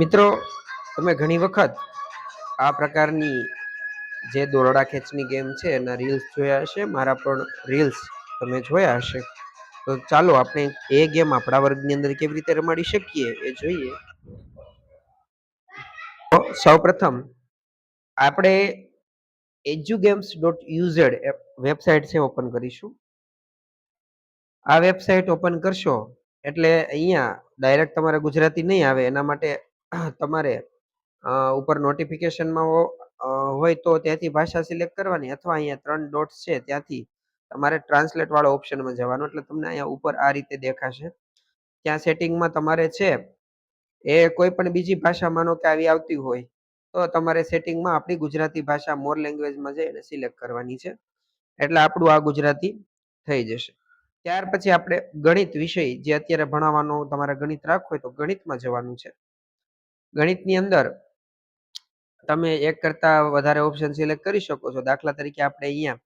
મિત્રો, તમે ઘણી વખત આ પ્રકારની જે દોરડા ખેંચની ગેમ છે એના રીલ્સ જોયા હશે. મારા પણ રીલ્સ તમે જોયા હશે. તો ચાલો આપણે એ ગેમ આપણા વર્ગની અંદર કેવી રીતે રમાડી શકીએ એ જોઈએ. સૌપ્રથમ આપણે edugames.uz વેબસાઇટ છે ઓપન કરીશું. આ વેબસાઇટ ઓપન કરશો એટલે અહીંયા ડાયરેક્ટ તમારે ગુજરાતી નહીં આવે. એના માટે તમારે ઉપર નોટિફિકેશનમાં હોય તો ત્યાંથી ભાષા સિલેક્ટ કરવાની, અથવા અહીંયા 3 ડોટ્સ છે ત્યાંથી તમારે ટ્રાન્સલેટ વાળો ઓપ્શનમાં જવાનું. એટલે તમને અહીંયા ઉપર આ રીતે દેખાશે. ત્યાં સેટિંગમાં તમારે છે એ કોઈ પણ બીજી ભાષા માનો કે આવી આવતી હોય તો તમારે સેટિંગમાં આપણી ગુજરાતી ભાષા મોર લેંગ્વેજમાં જઈને સિલેક્ટ કરવાની છે. એટલે આપણું આ ગુજરાતી થઈ જશે. ત્યાર પછી આપણે ગણિત વિષય જે અત્યારે ભણાવવાનો તમારે ગણિત રાખવું હોય તો ગણિતમાં જવાનું છે. ગણિતની અંદર તમે એક કરતા વધારે ઓપ્શન સિલેક્ટ કરી શકો છો. દાખલા તરીકે આપણે અહીંયા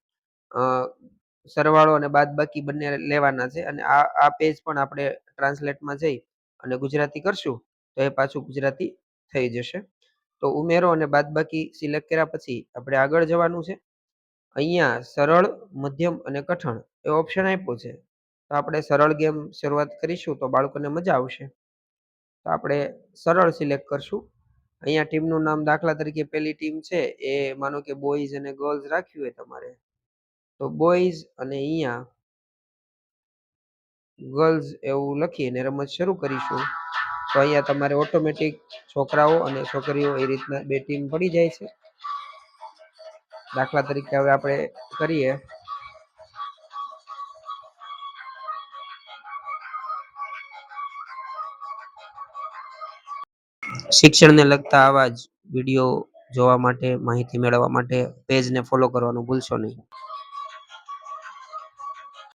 સરવાળો અને બાદબાકી બંને લેવાના છે, અને આ પેજ પણ આપણે ટ્રાન્સલેટમાં જઈ અને ગુજરાતી કરશું તો એ પાછું ગુજરાતી થઈ જશે. તો ઉમેરો અને બાદબાકી સિલેક્ટ કર્યા પછી આપણે આગળ જવાનું છે. અહીંયા સરળ, મધ્યમ અને કઠણ એ ઓપ્શન આપ્યો છે. તો આપણે સરળ ગેમ શરૂઆત કરીશું તો બાળકોને મજા આવશે. તો આપણે સરળ સિલેક્ટ કરશું. અહીંયા ટીમનું નામ દાખલા તરીકે પહેલી ટીમ છે એ માનો કે બોયઝ અને ગર્લ્સ રાખ્યું હોય તમારે, તો બોયઝ અને અહીંયા ગર્લ્સ એવું લખીને રમત શરૂ કરીશું. તો અહીંયા તમારે ઓટોમેટિક છોકરાઓ અને છોકરીઓ એ રીતના બે ટીમ પડી જાય છે. દાખલા તરીકે હવે આપણે કરીએ શિક્ષણને લગતા આવા જ વિડીયો જોવા માટે, માહિતી મેળવવા માટે પેજને ફોલો કરવાનું ભૂલશો નહીં.